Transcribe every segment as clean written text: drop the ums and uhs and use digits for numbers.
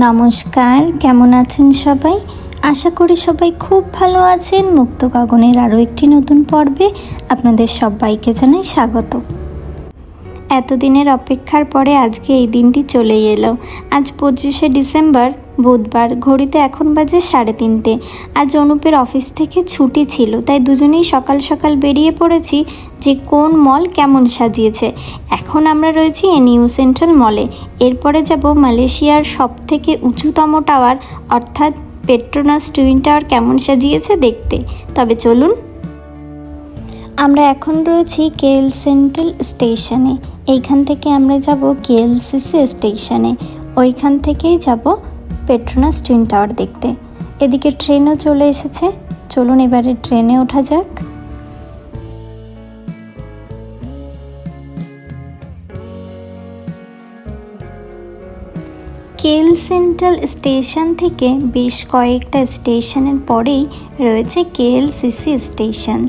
নমস্কার, কেমন আছেন সবাই? আশা করি সবাই খুব ভালো আছেন। মুক্ত গগনের আরও একটি নতুন পর্বে আপনাদের সবাইকে জানাই স্বাগত। এতদিনের অপেক্ষার পরে আজকে এই দিনটি চলেই এলো। আজ 25শে ডিসেম্বর, বুধবার। ঘড়িতে এখন বাজে 3:30। আজ অনুপের অফিস থেকে ছুটি ছিল, তাই দুজনেই সকাল সকাল বেরিয়ে পড়েছি যে কোন মল কেমন সাজিয়েছে। এখন আমরা রয়েছি নিউ সেন্ট্রাল মলে। এরপরে যাব মালয়েশিয়ার সবথেকে উঁচুতম টাওয়ার অর্থাৎ পেট্রোনাস টুইন টাওয়ার কেমন সাজিয়েছে দেখতে। তবে চলুন। আমরা এখন রয়েছি কেএল সেন্ট্রাল স্টেশনে। এইখান থেকে আমরা যাব কেএলসিসি স্টেশনে, ওইখান থেকেই যাব পেট্রোনাস টুইন টাওয়ার দেখতে। এদিকে ট্রেনও চলে এসেছে, চলুন এবারে ট্রেনে ওঠা যাক। কেএল সেন্ট্রাল স্টেশন থেকে বেশ কয়েকটা স্টেশনের পরেই রয়েছে কেএলসিসি স্টেশন।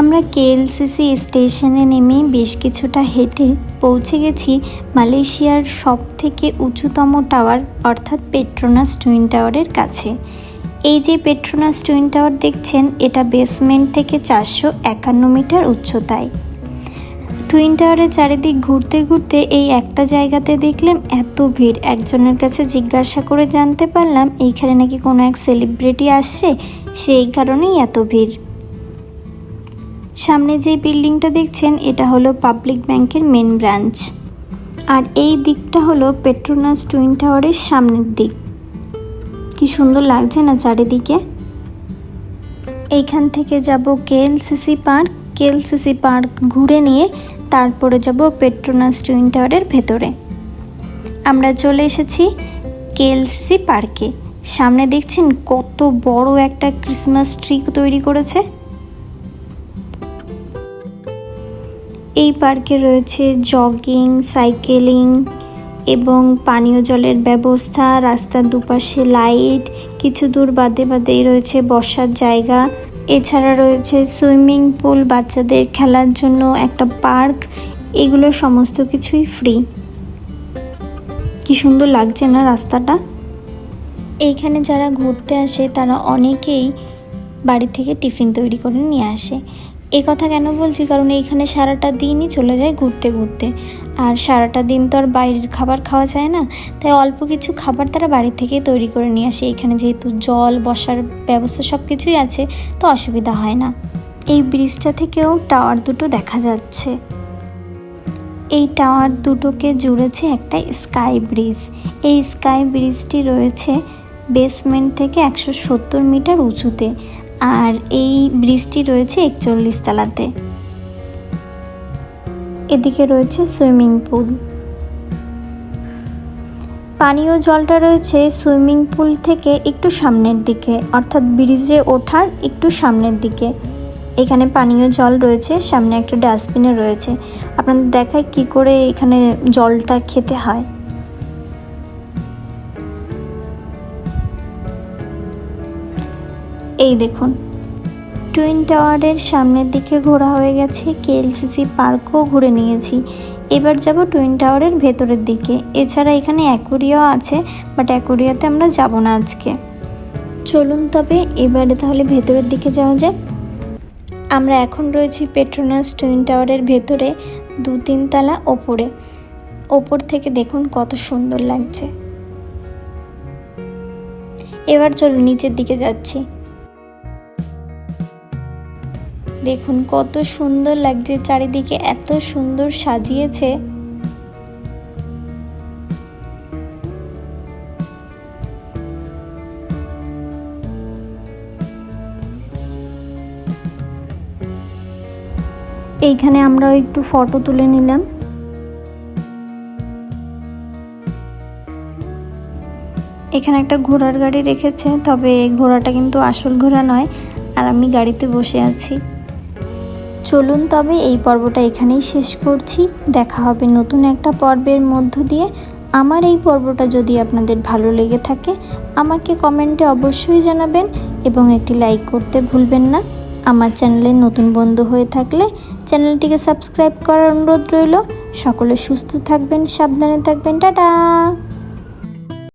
আমরা কেএলসিসি স্টেশনে নেমে বেশ কিছুটা হেঁটে পৌঁছে গেছি মালয়েশিয়ার সবথেকে উঁচুতম টাওয়ার অর্থাৎ পেট্রোনাস টুইন টাওয়ারের কাছে। এই যে পেট্রোনাস টুইন টাওয়ার দেখছেন, এটা বেসমেন্ট থেকে 451 মিটার উচ্চতায়। টুইন টাওয়ারের চারিদিক ঘুরতে ঘুরতে এই একটা জায়গাতে দেখলাম এত ভিড়। একজনের কাছে জিজ্ঞাসা করে জানতে পারলাম এইখানে নাকি কোনো এক সেলিব্রিটি আসছে, সেই কারণেই এত ভিড়। সামনে যে বিল্ডিংটা দেখছেন এটা হলো পাবলিক ব্যাংকের মেন ব্রাঞ্চ, আর এই দিকটা হলো পেট্রোনাস টুইন টাওয়ারের সামনের দিক। কি সুন্দর লাগছে না চারিদিকে। এইখান থেকে যাব কেএলসিসি পার্ক। কেএলসিসি পার্ক ঘুরে নিয়ে তারপরে যাব পেট্রোনাস টুইন টাওয়ারের ভেতরে। আমরা চলে এসেছি কেএলসিসি পার্কে। সামনে দেখছেন কত বড় একটা ক্রিসমাস ট্রি তৈরি করেছে। এই পার্কে রয়েছে জগিং, সাইকেলিং এবং পানীয় জলের ব্যবস্থা। রাস্তার দুপাশে লাইট, কিছু দূর বাদে বাদেই রয়েছে বসার জায়গা। এছাড়া রয়েছে সুইমিং পুল, বাচ্চাদের খেলার জন্য একটা পার্ক। এগুলো সমস্ত কিছুই ফ্রি। কি সুন্দর লাগছে না রাস্তাটা। এইখানে যারা ঘুরতে আসে তারা অনেকেই বাড়ি থেকে টিফিন তৈরি করে নিয়ে আসে। এই কথা কেন বলছি, কারণ এইখানে সারাটা দিনই চলে যায় ঘুরতে ঘুরতে, আর সারাটা দিন তো আর বাইরের খাবার খাওয়া যায় না, তাই অল্প কিছু খাবার তারা বাড়ি থেকেই তৈরি করে নিয়ে আসে। এখানে যেহেতু জল, বসার ব্যবস্থা সব কিছুই আছে, তো অসুবিধা হয় না। এই ব্রিজটা থেকেও টাওয়ার দুটো দেখা যাচ্ছে। এই টাওয়ার দুটোকে জুড়েছে একটা স্কাই ব্রিজ। এই স্কাই ব্রিজটি রয়েছে বেসমেন্ট থেকে 170 মিটার উঁচুতে, আর এই ব্রিজটি রয়েছে 41 তলাতে। এদিকে রয়েছে সুইমিং পুল। পানীয় জলটা রয়েছে সুইমিং পুল থেকে একটু সামনের দিকে, অর্থাৎ ব্রিজে ওঠার একটু সামনের দিকে। এখানে পানীয় জল রয়েছে, সামনে একটা ডাস্টবিনে রয়েছে। আপনাদের দেখায় কি করে এখানে জলটা খেতে হয়। এই দেখুন, টুইন টাওয়ারের সামনের দিকে ঘোরা হয়ে গেছে, কেএলসিসি পার্কও ঘুরে নিয়েছি। এবার যাব টুইন টাওয়ারের ভেতরের দিকে। এছাড়া এখানে অ্যাকোরিয়াও আছে, বাট অ্যাকোরিয়াতে আমরা যাব না আজকে। চলুন তবে এবারে তাহলে ভেতরের দিকে যাওয়া যাক। আমরা এখন রয়েছি পেট্রোনাস টুইন টাওয়ারের ভেতরে, 2-3 তলা ওপরে। ওপর থেকে দেখুন কত সুন্দর লাগছে। এবার চলুন নিচের দিকে যাচ্ছি। দেখুন কত সুন্দর লাগছে, চারিদিকে এত সুন্দর সাজিয়েছে। এইখানে আমরা একটু ফটো তুলে নিলাম। এখানে একটা ঘোড়ার গাড়ি রেখেছে, তবে ঘোড়াটা কিন্তু আসল ঘোড়া নয়, আর আমি গাড়িতে বসে আছি। চলুন তবে এই পর্বটা এখানেই শেষ করছি। দেখা হবে নতুন একটা পর্বের মধ্য দিয়ে। আমার এই পর্বটা যদি আপনাদের ভালো লেগে থাকে আমাকে কমেন্টে অবশ্যই জানাবেন এবং একটি লাইক করতে ভুলবেন না। আমার চ্যানেলে নতুন বন্ধু হয়ে থাকলে চ্যানেলটিকে সাবস্ক্রাইব করার অনুরোধ রইল। সকলে সুস্থ থাকবেন, সাবধানে থাকবেন। টাটা।